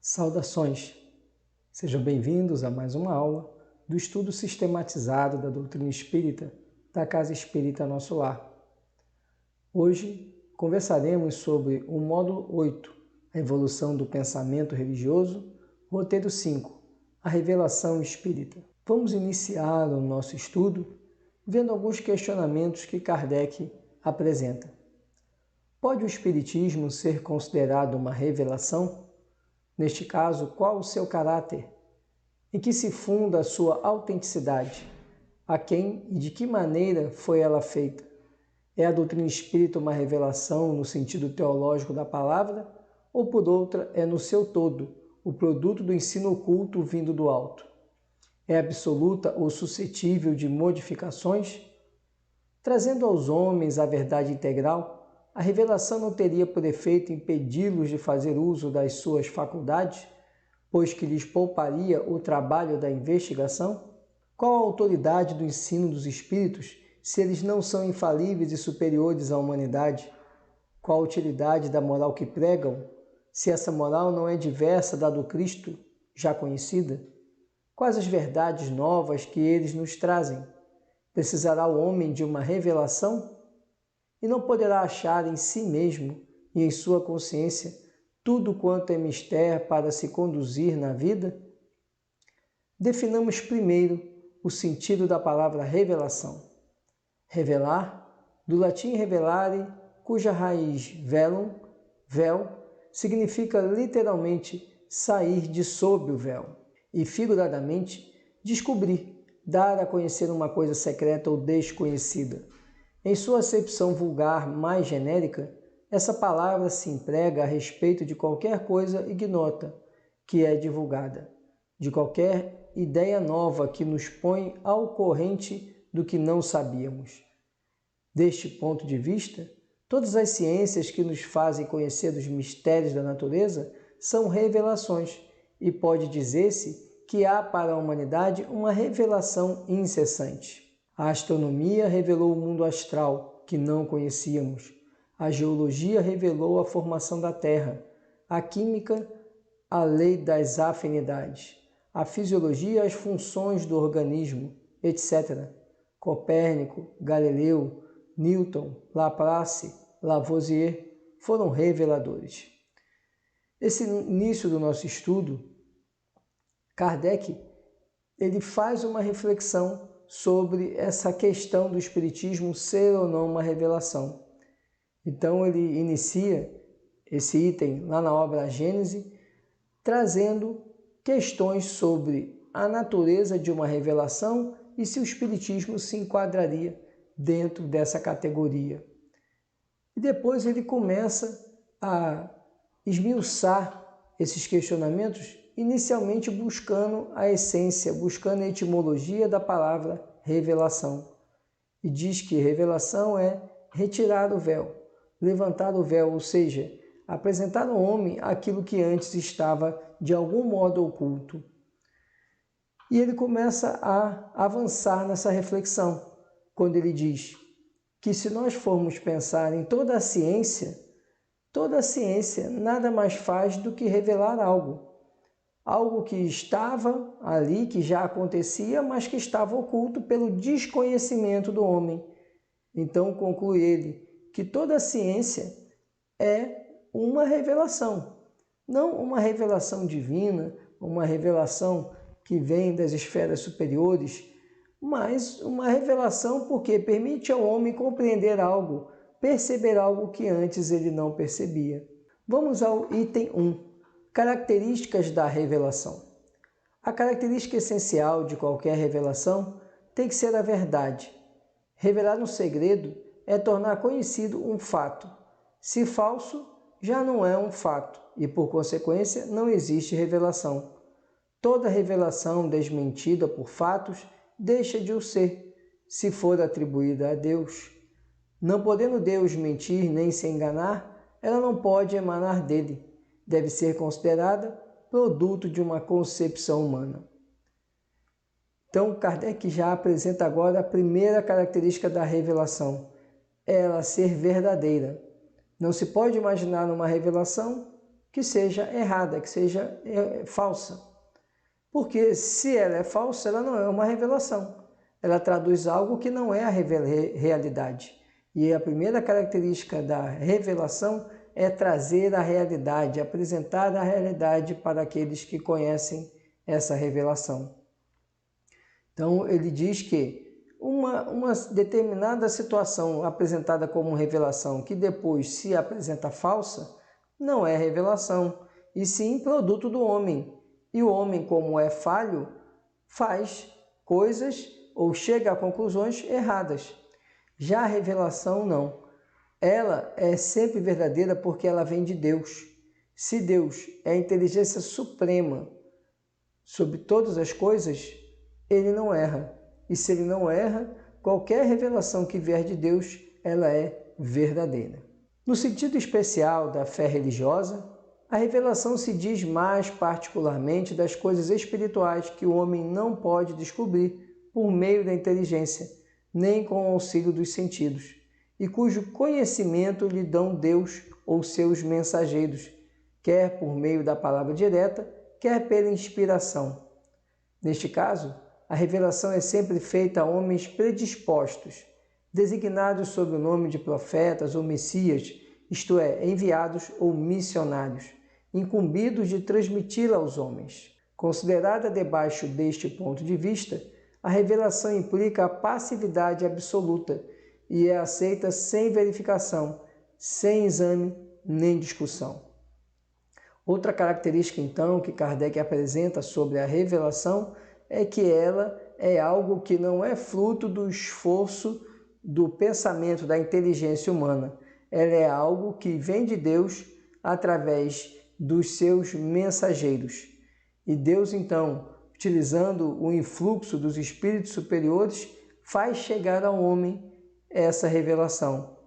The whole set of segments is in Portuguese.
Saudações! Sejam bem-vindos a mais uma aula do estudo sistematizado da doutrina espírita da Casa Espírita Nosso Lar. Hoje conversaremos sobre o módulo 8, a evolução do pensamento religioso, roteiro 5, a revelação espírita. Vamos iniciar o nosso estudo vendo alguns questionamentos que Kardec apresenta. Pode o espiritismo ser considerado uma revelação? Neste caso, qual o seu caráter? Em que se funda a sua autenticidade? A quem e de que maneira foi ela feita? É a doutrina espírita uma revelação no sentido teológico da palavra, ou por outra é no seu todo, o produto do ensino oculto vindo do alto? É absoluta ou suscetível de modificações? Trazendo aos homens a verdade integral, a revelação não teria por efeito impedi-los de fazer uso das suas faculdades, pois que lhes pouparia o trabalho da investigação? Qual a autoridade do ensino dos espíritos, se eles não são infalíveis e superiores à humanidade? Qual a utilidade da moral que pregam, se essa moral não é diversa da do Cristo, já conhecida? Quais as verdades novas que eles nos trazem? Precisará o homem de uma revelação? E não poderá achar em si mesmo e em sua consciência tudo quanto é mister para se conduzir na vida? Definamos primeiro o sentido da palavra revelação. Revelar, do latim revelare, cuja raiz velum, véu, significa literalmente sair de sob o véu, e figuradamente descobrir, dar a conhecer uma coisa secreta ou desconhecida. Em sua acepção vulgar mais genérica, essa palavra se emprega a respeito de qualquer coisa ignota que é divulgada, de qualquer ideia nova que nos põe ao corrente do que não sabíamos. Deste ponto de vista, todas as ciências que nos fazem conhecer dos mistérios da natureza são revelações, e pode dizer-se que há para a humanidade uma revelação incessante. A astronomia revelou o mundo astral, que não conhecíamos. A geologia revelou a formação da Terra. A química, a lei das afinidades. A fisiologia, as funções do organismo, etc. Copérnico, Galileu, Newton, Laplace, Lavoisier foram reveladores. Esse início do nosso estudo, Kardec ele faz uma reflexão sobre essa questão do espiritismo ser ou não uma revelação. Então ele inicia esse item lá na obra Gênese, trazendo questões sobre a natureza de uma revelação e se o espiritismo se enquadraria dentro dessa categoria. E depois ele começa a esmiuçar esses questionamentos, inicialmente buscando a essência, buscando a etimologia da palavra revelação. E diz que revelação é retirar o véu, levantar o véu, ou seja, apresentar ao homem aquilo que antes estava de algum modo oculto. E ele começa a avançar nessa reflexão, quando ele diz que se nós formos pensar em toda a ciência nada mais faz do que revelar algo que estava ali, que já acontecia, mas que estava oculto pelo desconhecimento do homem. Então conclui ele que toda a ciência é uma revelação, não uma revelação divina, uma revelação que vem das esferas superiores, mas uma revelação porque permite ao homem compreender algo, perceber algo que antes ele não percebia. Vamos ao item 1. Características da revelação. A característica essencial de qualquer revelação tem que ser a verdade. Revelar um segredo é tornar conhecido um fato. Se falso, já não é um fato e, por consequência, não existe revelação. Toda revelação desmentida por fatos deixa de o ser, se for atribuída a Deus. Não podendo Deus mentir nem se enganar, ela não pode emanar dele. Deve ser considerada produto de uma concepção humana. Então, Kardec já apresenta agora a primeira característica da revelação, ela ser verdadeira. Não se pode imaginar uma revelação que seja errada, que seja falsa. Porque se ela é falsa, ela não é uma revelação. Ela traduz algo que não é a realidade. E a primeira característica da revelação é trazer a realidade, apresentar a realidade para aqueles que conhecem essa revelação. Então, ele diz que uma determinada situação apresentada como revelação, que depois se apresenta falsa, não é revelação, e sim produto do homem. E o homem, como é falho, faz coisas ou chega a conclusões erradas. Já a revelação não. Ela é sempre verdadeira porque ela vem de Deus. Se Deus é a inteligência suprema sobre todas as coisas, ele não erra. E se ele não erra, qualquer revelação que vier de Deus, ela é verdadeira. No sentido especial da fé religiosa, a revelação se diz mais particularmente das coisas espirituais que o homem não pode descobrir por meio da inteligência, nem com o auxílio dos sentidos, e cujo conhecimento lhe dão Deus ou seus mensageiros, quer por meio da palavra direta, quer pela inspiração. Neste caso, a revelação é sempre feita a homens predispostos, designados sob o nome de profetas ou messias, isto é, enviados ou missionários, incumbidos de transmiti-la aos homens. Considerada debaixo deste ponto de vista, a revelação implica a passividade absoluta e é aceita sem verificação, sem exame nem discussão. Outra característica, então, que Kardec apresenta sobre a revelação é que ela é algo que não é fruto do esforço do pensamento, da inteligência humana. Ela é algo que vem de Deus através dos seus mensageiros. E Deus, então, utilizando o influxo dos espíritos superiores, faz chegar ao homem essa revelação.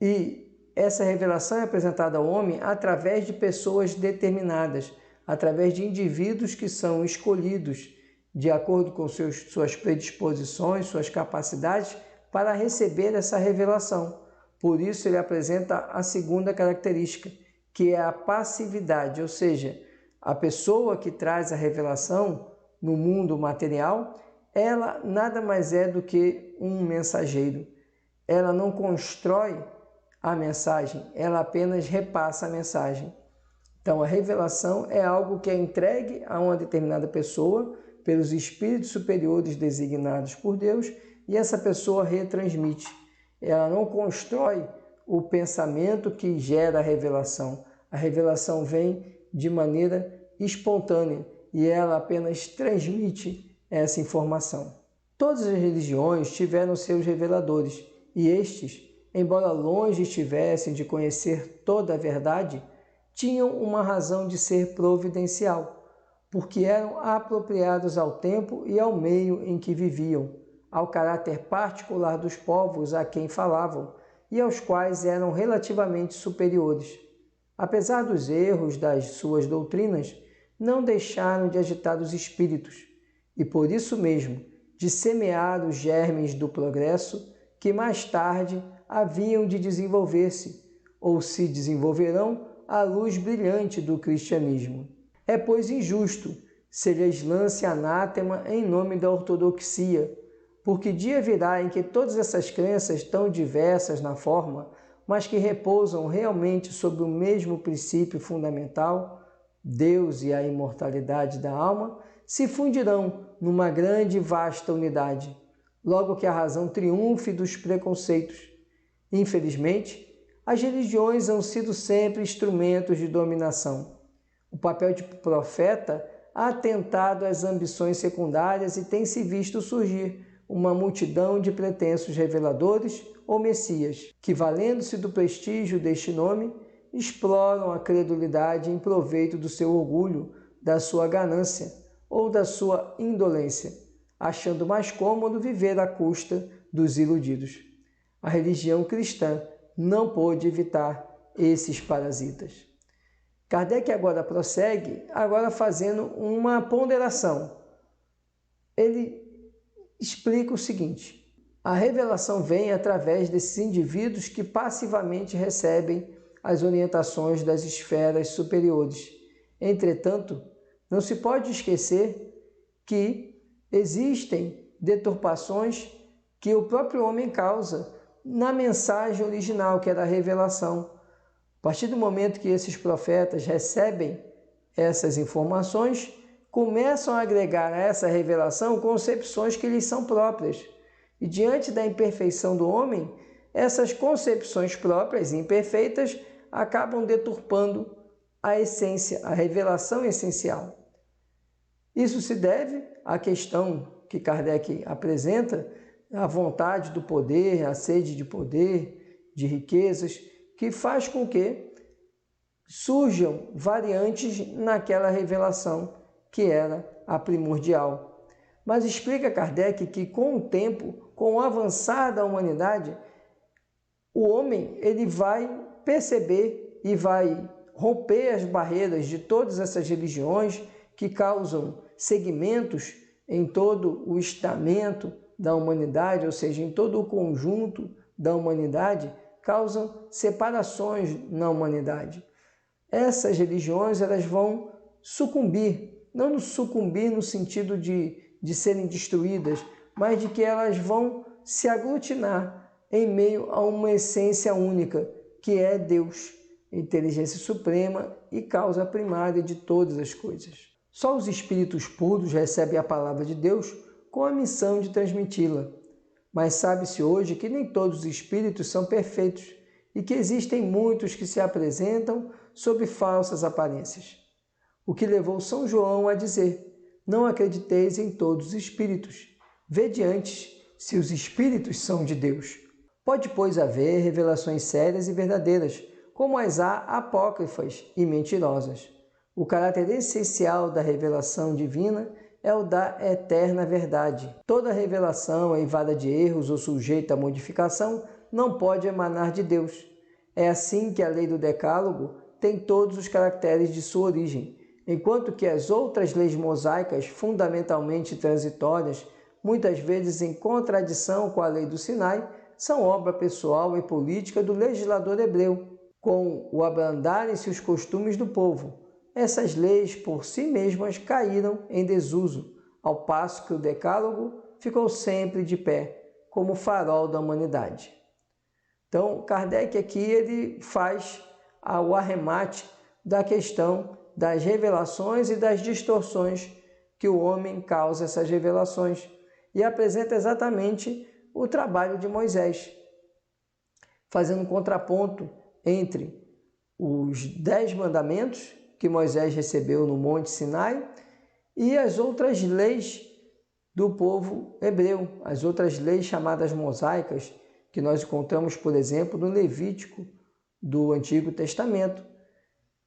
E essa revelação é apresentada ao homem através de pessoas determinadas, através de indivíduos que são escolhidos de acordo com suas predisposições, suas capacidades, para receber essa revelação. Por isso ele apresenta a segunda característica, que é a passividade, ou seja, a pessoa que traz a revelação no mundo material, ela nada mais é do que um mensageiro. Ela não constrói a mensagem, ela apenas repassa a mensagem. Então, a revelação é algo que é entregue a uma determinada pessoa pelos espíritos superiores designados por Deus e essa pessoa retransmite. Ela não constrói o pensamento que gera a revelação. A revelação vem de maneira espontânea e ela apenas transmite essa informação. Todas as religiões tiveram seus reveladores e estes, embora longe estivessem de conhecer toda a verdade, tinham uma razão de ser providencial, porque eram apropriados ao tempo e ao meio em que viviam, ao caráter particular dos povos a quem falavam e aos quais eram relativamente superiores. Apesar dos erros das suas doutrinas, não deixaram de agitar os espíritos e, por isso mesmo, de semear os germes do progresso que mais tarde haviam de desenvolver-se, ou se desenvolverão à luz brilhante do cristianismo. É, pois, injusto se lhes lance anátema em nome da ortodoxia, porque dia virá em que todas essas crenças tão diversas na forma, mas que repousam realmente sobre o mesmo princípio fundamental, Deus e a imortalidade da alma, se fundirão numa grande e vasta unidade, logo que a razão triunfe dos preconceitos. Infelizmente, as religiões han sido sempre instrumentos de dominação. O papel de profeta ha atentado às ambições secundárias e tem-se visto surgir uma multidão de pretensos reveladores ou messias, que, valendo-se do prestígio deste nome, exploram a credulidade em proveito do seu orgulho, da sua ganância ou da sua indolência, achando mais cômodo viver à custa dos iludidos. A religião cristã não pôde evitar esses parasitas. Kardec agora prossegue, fazendo uma ponderação. Ele explica o seguinte: a revelação vem através desses indivíduos que passivamente recebem as orientações das esferas superiores. Entretanto, não se pode esquecer que existem deturpações que o próprio homem causa na mensagem original, que era a revelação. A partir do momento que esses profetas recebem essas informações, começam a agregar a essa revelação concepções que lhes são próprias. E diante da imperfeição do homem, essas concepções próprias e imperfeitas acabam deturpando a essência, a revelação essencial. Isso se deve à questão que Kardec apresenta, a vontade do poder, a sede de poder, de riquezas, que faz com que surjam variantes naquela revelação que era a primordial. Mas explica Kardec que com o tempo, com o avançar da humanidade, o homem ele vai perceber e vai romper as barreiras de todas essas religiões que causam segmentos em todo o estamento da humanidade, ou seja, em todo o conjunto da humanidade, causam separações na humanidade. Essas religiões elas vão sucumbir, não sucumbir no sentido de serem destruídas, mas de que elas vão se aglutinar em meio a uma essência única, que é Deus, inteligência suprema e causa primária de todas as coisas. Só os espíritos puros recebem a palavra de Deus com a missão de transmiti-la. Mas sabe-se hoje que nem todos os espíritos são perfeitos e que existem muitos que se apresentam sob falsas aparências. O que levou São João a dizer: não acrediteis em todos os espíritos, vede antes se os espíritos são de Deus. Pode, pois, haver revelações sérias e verdadeiras, como as há apócrifas e mentirosas. O caráter essencial da revelação divina é o da eterna verdade. Toda revelação eivada de erros ou sujeita a modificação não pode emanar de Deus. É assim que a lei do Decálogo tem todos os caracteres de sua origem, enquanto que as outras leis mosaicas, fundamentalmente transitórias, muitas vezes em contradição com a lei do Sinai, são obra pessoal e política do legislador hebreu, com o abrandarem-se os costumes do povo. Essas leis por si mesmas caíram em desuso, ao passo que o Decálogo ficou sempre de pé, como farol da humanidade. Então, Kardec aqui ele faz o arremate da questão das revelações e das distorções que o homem causa essas revelações e apresenta exatamente o trabalho de Moisés, fazendo um contraponto entre os 10 mandamentos que Moisés recebeu no Monte Sinai e as outras leis do povo hebreu, as outras leis chamadas mosaicas, que nós encontramos, por exemplo, no Levítico do Antigo Testamento.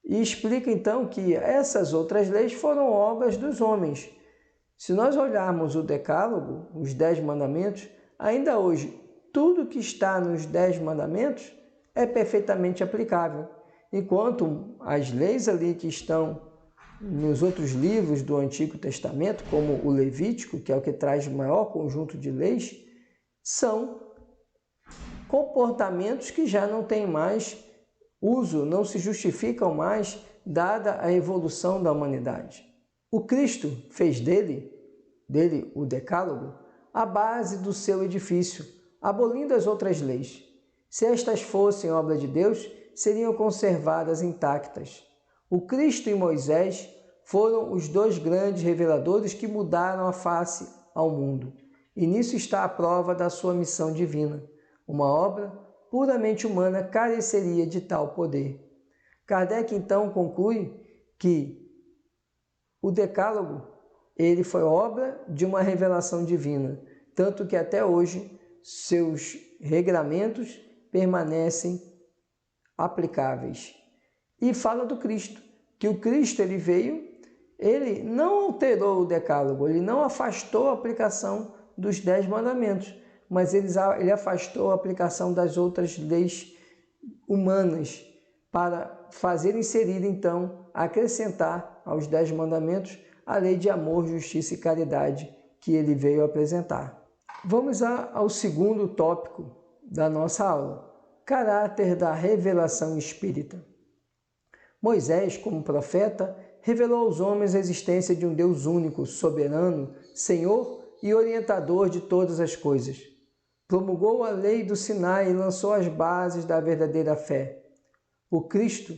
E explica então que essas outras leis foram obras dos homens. Se nós olharmos o Decálogo, os 10 mandamentos, ainda hoje, tudo que está nos 10 mandamentos é perfeitamente aplicável, enquanto as leis ali que estão nos outros livros do Antigo Testamento, como o Levítico, que é o que traz o maior conjunto de leis, são comportamentos que já não têm mais uso, não se justificam mais, dada a evolução da humanidade. O Cristo fez dele o Decálogo, a base do seu edifício, abolindo as outras leis. Se estas fossem obra de Deus, seriam conservadas intactas. O Cristo e Moisés foram os 2 grandes reveladores que mudaram a face ao mundo. E nisso está a prova da sua missão divina. Uma obra puramente humana careceria de tal poder. Kardec então conclui que o Decálogo ele foi obra de uma revelação divina, tanto que até hoje seus regramentos permanecem aplicáveis. E fala do Cristo, que o Cristo ele veio, ele não alterou o Decálogo, ele não afastou a aplicação dos 10 mandamentos, mas ele afastou a aplicação das outras leis humanas para fazer inserir, então, acrescentar aos 10 mandamentos a lei de amor, justiça e caridade que ele veio apresentar. Vamos ao segundo tópico da nossa aula. caráter da revelação espírita. Moisés, como profeta, revelou aos homens a existência de um Deus único, soberano, Senhor e orientador de todas as coisas. Promulgou a lei do Sinai e lançou as bases da verdadeira fé. O Cristo,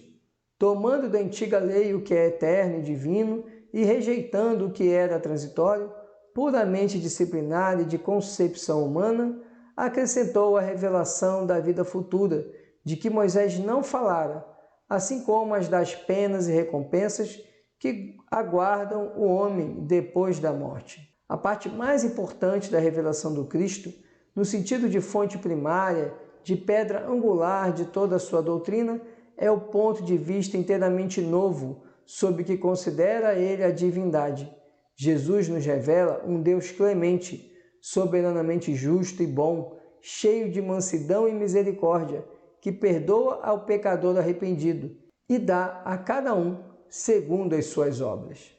tomando da antiga lei o que é eterno e divino e rejeitando o que era transitório, puramente disciplinar e de concepção humana, acrescentou a revelação da vida futura, de que Moisés não falara, assim como as das penas e recompensas que aguardam o homem depois da morte. A parte mais importante da revelação do Cristo, no sentido de fonte primária, de pedra angular de toda a sua doutrina, é o ponto de vista inteiramente novo sob que considera ele a divindade. Jesus nos revela um Deus clemente, soberanamente justo e bom, cheio de mansidão e misericórdia, que perdoa ao pecador arrependido e dá a cada um segundo as suas obras.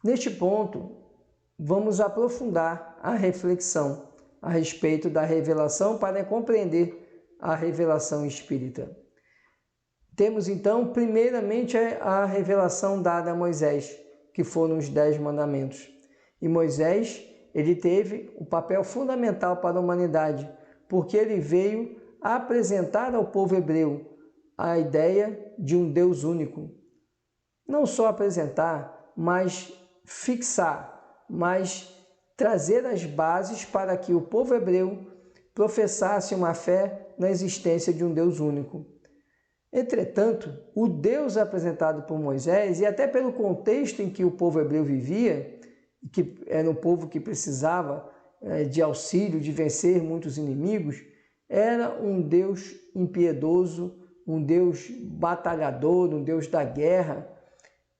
Neste ponto, vamos aprofundar a reflexão a respeito da revelação para compreender a revelação espírita. Temos então, primeiramente, a revelação dada a Moisés, que foram os 10 mandamentos. E Moisés, ele teve um papel fundamental para a humanidade, porque ele veio apresentar ao povo hebreu a ideia de um Deus único. Não só apresentar, mas fixar, mas trazer as bases para que o povo hebreu professasse uma fé na existência de um Deus único. Entretanto, o Deus apresentado por Moisés, e até pelo contexto em que o povo hebreu vivia, que era um povo que precisava de auxílio, de vencer muitos inimigos, era um Deus impiedoso, um Deus batalhador, um Deus da guerra,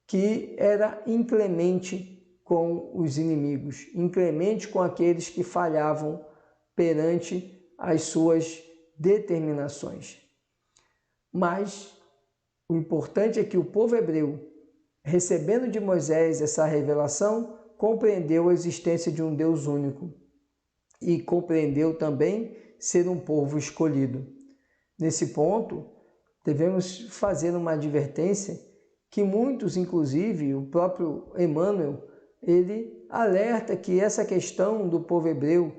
que era inclemente com os inimigos, inclemente com aqueles que falhavam perante as suas determinações. Mas o importante é que o povo hebreu, recebendo de Moisés essa revelação, compreendeu a existência de um Deus único e compreendeu também ser um povo escolhido. Nesse ponto, devemos fazer uma advertência que muitos, inclusive o próprio Emmanuel, ele alerta que essa questão do povo hebreu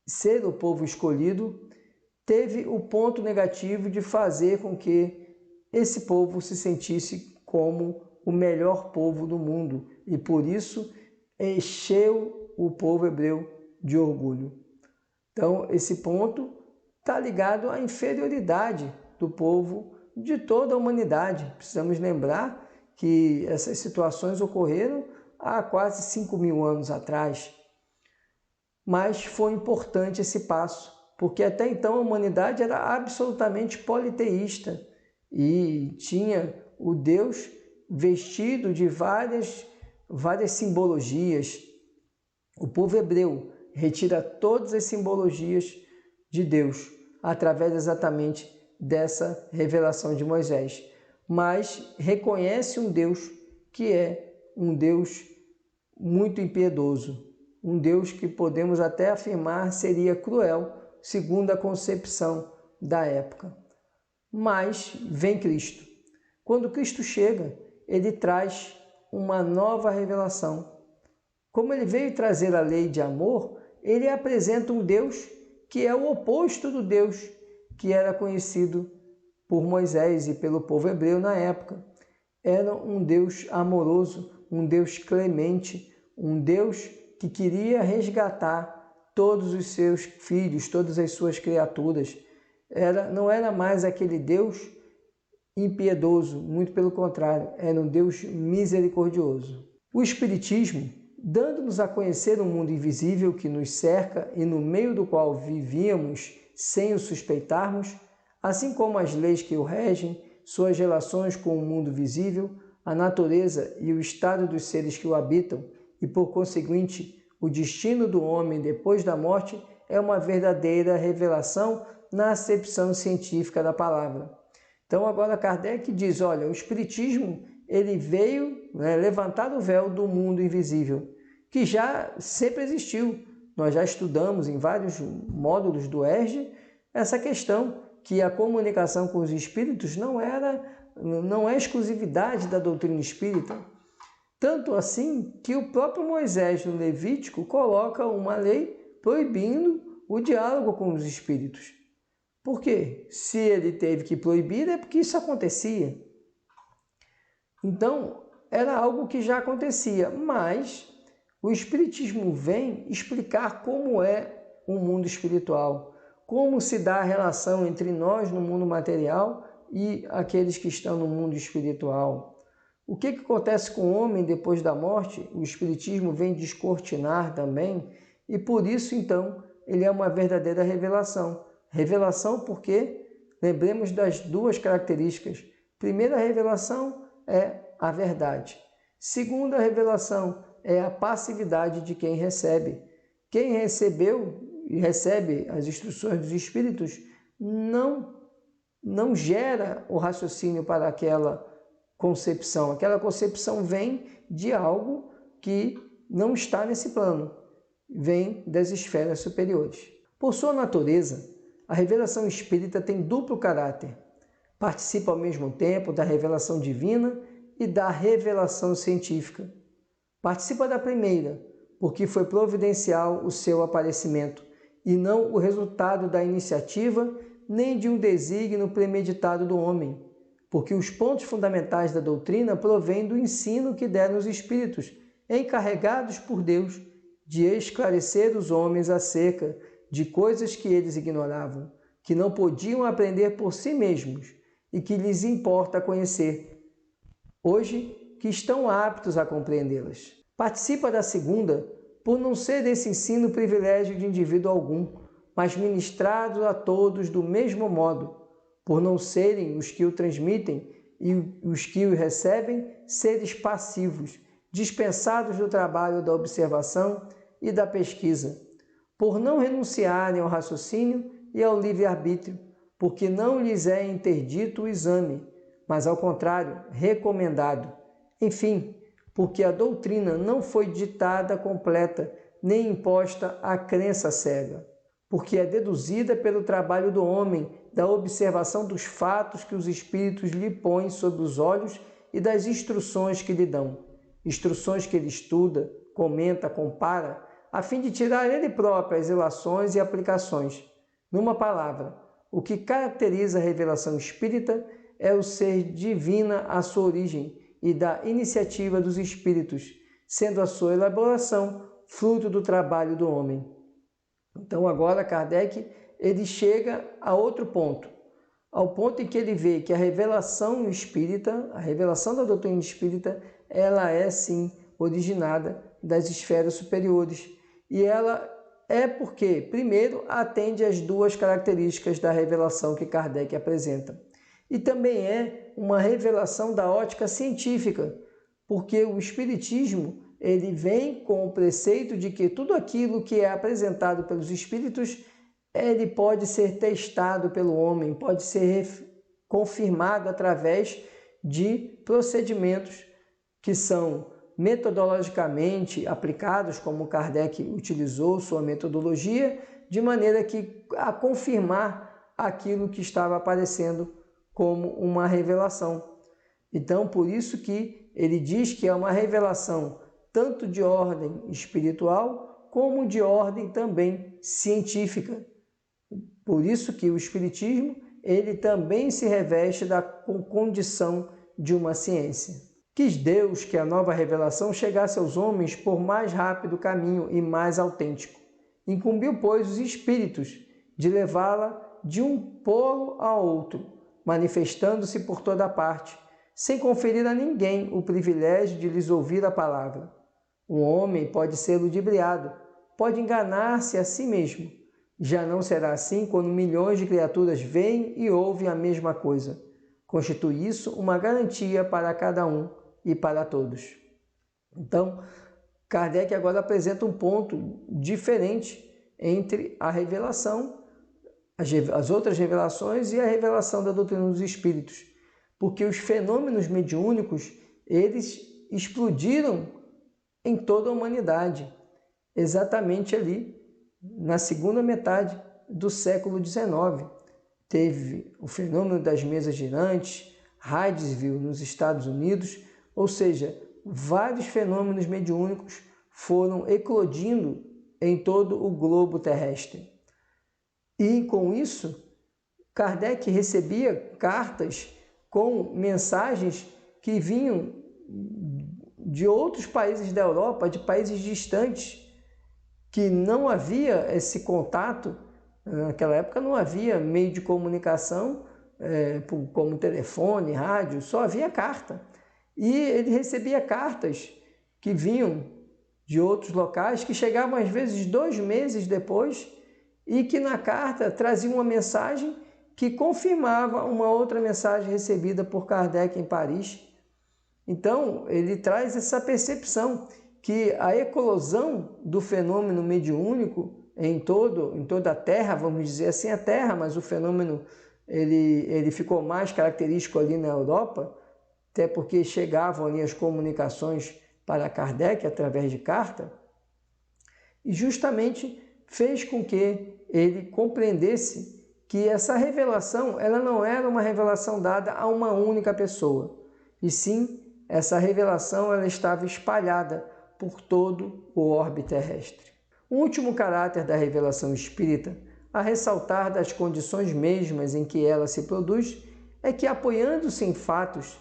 ser o povo escolhido teve o ponto negativo de fazer com que esse povo se sentisse como o melhor povo do mundo e por isso encheu o povo hebreu de orgulho. Então, esse ponto está ligado à inferioridade do povo de toda a humanidade. Precisamos lembrar que essas situações ocorreram há quase 5.000 anos atrás. Mas foi importante esse passo, porque até então a humanidade era absolutamente politeísta e tinha o Deus vestido de várias simbologias. O povo hebreu retira todas as simbologias de Deus através exatamente dessa revelação de Moisés, mas reconhece um Deus que é um Deus muito impiedoso, um Deus que podemos até afirmar seria cruel, segundo a concepção da época. Mas vem Cristo. Quando Cristo chega, ele traz uma nova revelação. Como ele veio trazer a lei de amor, ele apresenta um Deus que é o oposto do Deus que era conhecido por Moisés e pelo povo hebreu na época. Era um Deus amoroso, um Deus clemente, um Deus que queria resgatar todos os seus filhos, todas as suas criaturas. Não era mais aquele Deus impiedoso, muito pelo contrário, era um Deus misericordioso. O Espiritismo, dando-nos a conhecer um mundo invisível que nos cerca e no meio do qual vivíamos sem o suspeitarmos, assim como as leis que o regem, suas relações com o mundo visível, a natureza e o estado dos seres que o habitam, e por conseguinte, o destino do homem depois da morte, é uma verdadeira revelação na acepção científica da palavra. Então agora Kardec diz, olha, o Espiritismo ele veio levantar o véu do mundo invisível, que já sempre existiu. Nós já estudamos em vários módulos do ERJ essa questão que a comunicação com os espíritos não é exclusividade da doutrina espírita. Tanto assim que o próprio Moisés, no Levítico, coloca uma lei proibindo o diálogo com os espíritos. Por quê? Se ele teve que proibir, é porque isso acontecia. Então, era algo que já acontecia, mas o Espiritismo vem explicar como é o mundo espiritual, como se dá a relação entre nós no mundo material e aqueles que estão no mundo espiritual. O que acontece com o homem depois da morte? O Espiritismo vem descortinar também, e por isso, então, ele é uma verdadeira revelação. Revelação porque, lembremos das duas características. Primeira revelação é a verdade. Segunda revelação é a passividade de quem recebe. Quem recebeu e recebe as instruções dos espíritos não gera o raciocínio para aquela concepção. Aquela concepção vem de algo que não está nesse plano, vem das esferas superiores. Por sua natureza, a revelação espírita tem duplo caráter. Participa ao mesmo tempo da revelação divina e da revelação científica. Participa da primeira, porque foi providencial o seu aparecimento, e não o resultado da iniciativa nem de um desígnio premeditado do homem, porque os pontos fundamentais da doutrina provêm do ensino que deram os espíritos, encarregados por Deus de esclarecer os homens acerca de coisas que eles ignoravam, que não podiam aprender por si mesmos e que lhes importa conhecer, hoje que estão aptos a compreendê-las. Participa da segunda por não ser desse ensino privilégio de indivíduo algum, mas ministrado a todos do mesmo modo, por não serem os que o transmitem e os que o recebem seres passivos, dispensados do trabalho da observação e da pesquisa, por não renunciarem ao raciocínio e ao livre-arbítrio, porque não lhes é interdito o exame, mas ao contrário, recomendado. Enfim, porque a doutrina não foi ditada completa, nem imposta à crença cega, porque é deduzida pelo trabalho do homem, da observação dos fatos que os espíritos lhe põem sob os olhos e das instruções que lhe dão, instruções que ele estuda, comenta, compara, a fim de tirar ele próprio as ilações e aplicações. Numa palavra, o que caracteriza a revelação espírita é o ser divina à sua origem e da iniciativa dos espíritos, sendo a sua elaboração fruto do trabalho do homem. Então agora Kardec ele chega a outro ponto, ao ponto em que ele vê que a revelação espírita, a revelação da doutrina espírita, ela é sim originada das esferas superiores. E ela é porque, primeiro, atende às duas características da revelação que Kardec apresenta. E também é uma revelação da ótica científica, porque o Espiritismo ele vem com o preceito de que tudo aquilo que é apresentado pelos espíritos ele pode ser testado pelo homem, pode ser confirmado através de procedimentos que são metodologicamente aplicados, como Kardec utilizou sua metodologia, de maneira que a confirmar aquilo que estava aparecendo como uma revelação. Então, por isso que ele diz que é uma revelação tanto de ordem espiritual como de ordem também científica. Por isso que o Espiritismo ele também se reveste da condição de uma ciência. Quis Deus que a nova revelação chegasse aos homens por mais rápido caminho e mais autêntico. Incumbiu, pois, os espíritos de levá-la de um polo a outro, manifestando-se por toda parte, sem conferir a ninguém o privilégio de lhes ouvir a palavra. Um homem pode ser ludibriado, pode enganar-se a si mesmo. Já não será assim quando milhões de criaturas veem e ouvem a mesma coisa. Constitui isso uma garantia para cada um e para todos. Então, Kardec agora apresenta um ponto diferente entre a revelação, as outras revelações e a revelação da doutrina dos espíritos, porque os fenômenos mediúnicos, eles explodiram em toda a humanidade, exatamente ali, na segunda metade do século XIX. Teve o fenômeno das mesas girantes, Hydesville, nos Estados Unidos, ou seja, vários fenômenos mediúnicos foram eclodindo em todo o globo terrestre. E com isso, Kardec recebia cartas com mensagens que vinham de outros países da Europa, de países distantes, que não havia esse contato. Naquela época não havia meio de comunicação como telefone, rádio, só havia carta. E ele recebia cartas que vinham de outros locais, que chegavam às vezes 2 meses depois, e que na carta traziam uma mensagem que confirmava uma outra mensagem recebida por Kardec em Paris. Então, ele traz essa percepção que a eclosão do fenômeno mediúnico em toda a Terra, vamos dizer assim, a Terra, mas o fenômeno ele ficou mais característico ali na Europa, até porque chegavam ali as comunicações para Kardec através de carta, e justamente fez com que ele compreendesse que essa revelação ela não era uma revelação dada a uma única pessoa, e sim, essa revelação ela estava espalhada por todo o orbe terrestre. O último caráter da revelação espírita, a ressaltar das condições mesmas em que ela se produz, é que, apoiando-se em fatos,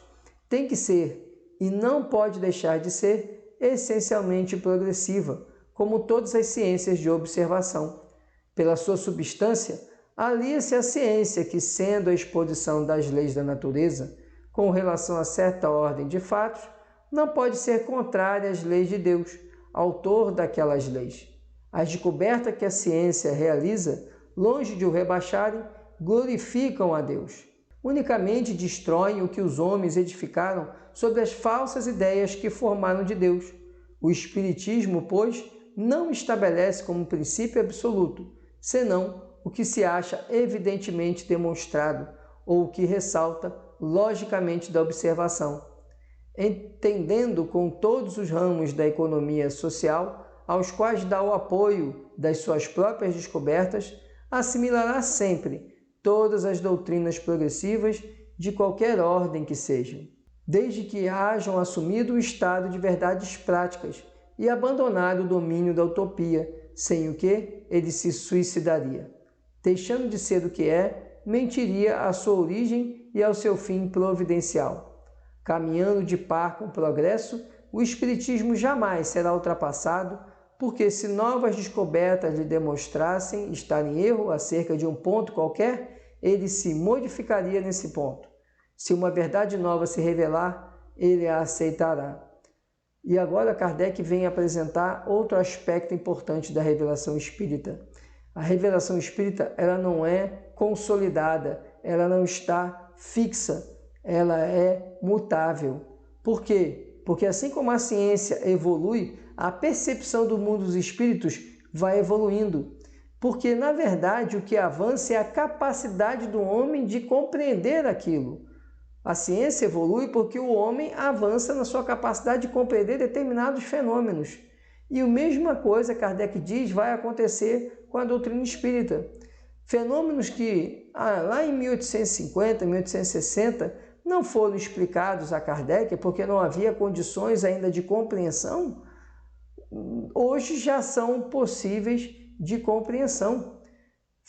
tem que ser, e não pode deixar de ser, essencialmente progressiva, como todas as ciências de observação. Pela sua substância, alia-se a ciência que, sendo a exposição das leis da natureza, com relação a certa ordem de fatos, não pode ser contrária às leis de Deus, autor daquelas leis. As descobertas que a ciência realiza, longe de o rebaixarem, glorificam a Deus. Unicamente destroem o que os homens edificaram sobre as falsas ideias que formaram de Deus. O Espiritismo, pois, não estabelece como princípio absoluto, senão o que se acha evidentemente demonstrado ou o que ressalta logicamente da observação, entendendo com todos os ramos da economia social, aos quais dá o apoio das suas próprias descobertas, assimilará sempre todas as doutrinas progressivas de qualquer ordem que sejam, desde que hajam assumido o estado de verdades práticas e abandonado o domínio da utopia, sem o que ele se suicidaria. Deixando de ser o que é, mentiria à sua origem e ao seu fim providencial. Caminhando de par com o progresso, o Espiritismo jamais será ultrapassado, porque se novas descobertas lhe demonstrassem estar em erro acerca de um ponto qualquer, ele se modificaria nesse ponto. Se uma verdade nova se revelar, ele a aceitará. E agora Kardec vem apresentar outro aspecto importante da revelação espírita. A revelação espírita ela não é consolidada, ela não está fixa, ela é mutável. Por quê? Porque assim como a ciência evolui, a percepção do mundo dos espíritos vai evoluindo. Porque, na verdade, o que avança é a capacidade do homem de compreender aquilo. A ciência evolui porque o homem avança na sua capacidade de compreender determinados fenômenos. E a mesma coisa, Kardec diz, vai acontecer com a doutrina espírita. Fenômenos que, lá em 1850, 1860, não foram explicados a Kardec porque não havia condições ainda de compreensão, hoje já são possíveis de compreensão.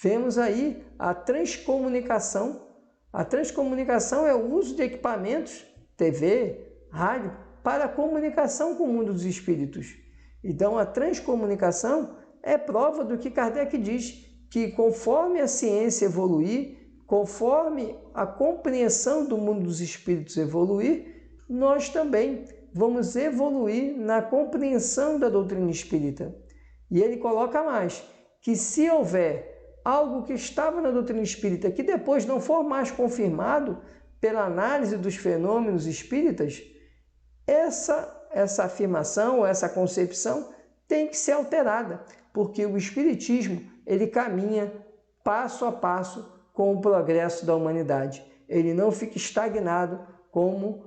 Vemos aí a transcomunicação. A transcomunicação é o uso de equipamentos, TV, rádio, para a comunicação com o mundo dos espíritos. Então, a transcomunicação é prova do que Kardec diz, que conforme a ciência evoluir, conforme a compreensão do mundo dos espíritos evoluir, nós também vamos evoluir na compreensão da doutrina espírita. E ele coloca mais, que se houver algo que estava na doutrina espírita que depois não for mais confirmado pela análise dos fenômenos espíritas, essa afirmação, essa concepção tem que ser alterada, porque o espiritismo ele caminha passo a passo com o progresso da humanidade. Ele não fica estagnado como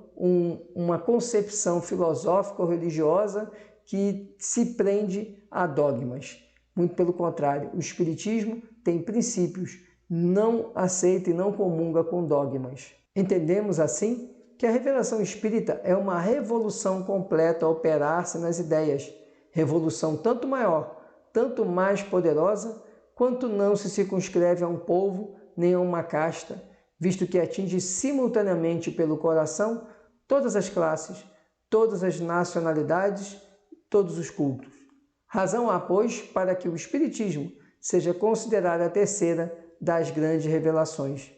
uma concepção filosófica ou religiosa que se prende a dogmas. Muito pelo contrário, o Espiritismo tem princípios, não aceita e não comunga com dogmas. Entendemos assim que a revelação espírita é uma revolução completa a operar-se nas ideias, revolução tanto maior, tanto mais poderosa, quanto não se circunscreve a um povo nem a uma casta, visto que atinge simultaneamente pelo coração todas as classes, todas as nacionalidades, todos os cultos. Razão há, pois, para que o Espiritismo seja considerado a terceira das grandes revelações.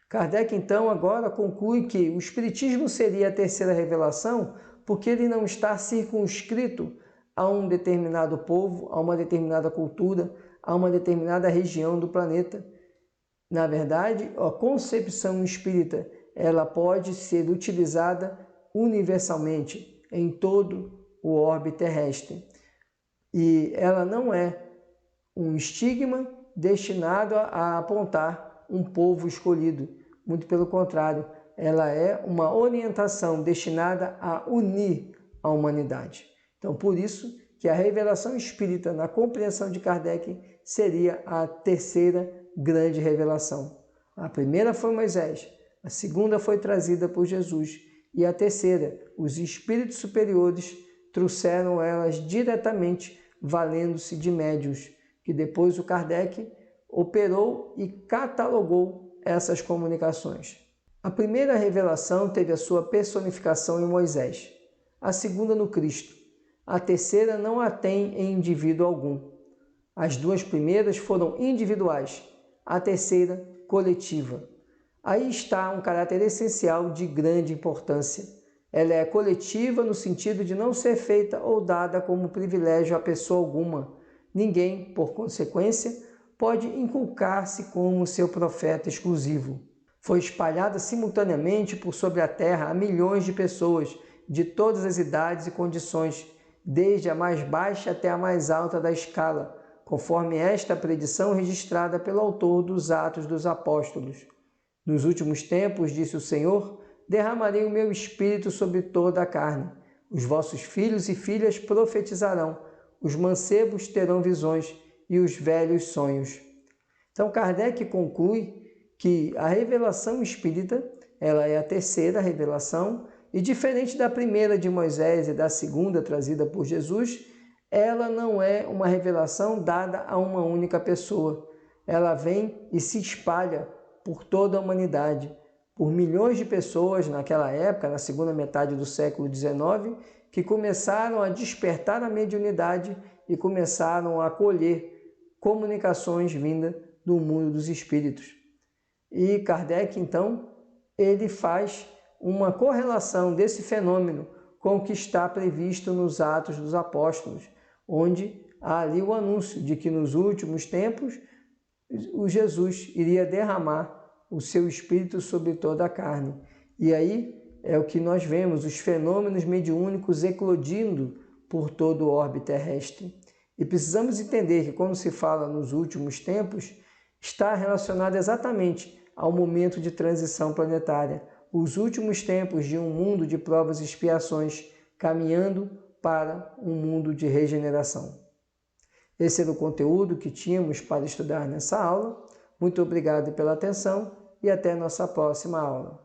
Kardec, então, agora conclui que o Espiritismo seria a terceira revelação porque ele não está circunscrito a um determinado povo, a uma determinada cultura, a uma determinada região do planeta. Na verdade, a concepção espírita ela pode ser utilizada universalmente em todo o orbe terrestre. E ela não é um estigma destinado a apontar um povo escolhido. Muito pelo contrário, ela é uma orientação destinada a unir a humanidade. Então, por isso que a revelação espírita, na compreensão de Kardec, seria a terceira grande revelação. A primeira foi Moisés, a segunda foi trazida por Jesus e a terceira, os espíritos superiores trouxeram elas diretamente, valendo-se de médiuns, que depois o Kardec operou e catalogou essas comunicações. A primeira revelação teve a sua personificação em Moisés, a segunda no Cristo. A terceira não a tem em indivíduo algum. As duas primeiras foram individuais, a terceira coletiva. Aí está um caráter essencial de grande importância. Ela é coletiva no sentido de não ser feita ou dada como privilégio a pessoa alguma. Ninguém, por consequência, pode inculcar-se como seu profeta exclusivo. Foi espalhada simultaneamente por sobre a terra a milhões de pessoas, de todas as idades e condições, desde a mais baixa até a mais alta da escala, conforme esta predição registrada pelo autor dos Atos dos Apóstolos. Nos últimos tempos, disse o Senhor, derramarei o meu espírito sobre toda a carne. Os vossos filhos e filhas profetizarão, os mancebos terão visões e os velhos sonhos. Então, Kardec conclui que a revelação espírita ela é a terceira revelação e, diferente da primeira de Moisés e da segunda trazida por Jesus, ela não é uma revelação dada a uma única pessoa. Ela vem e se espalha por toda a humanidade, por milhões de pessoas naquela época, na segunda metade do século XIX, que começaram a despertar a mediunidade e começaram a colher comunicações vindas do mundo dos espíritos. E Kardec, então, ele faz uma correlação desse fenômeno com o que está previsto nos Atos dos Apóstolos, onde há ali o anúncio de que nos últimos tempos o Jesus iria derramar o seu espírito sobre toda a carne. E aí é o que nós vemos, os fenômenos mediúnicos eclodindo por todo o orbe terrestre. E precisamos entender que quando se fala nos últimos tempos, está relacionado exatamente ao momento de transição planetária, os últimos tempos de um mundo de provas e expiações, caminhando para um mundo de regeneração. Esse era o conteúdo que tínhamos para estudar nessa aula. Muito obrigado pela atenção e até nossa próxima aula.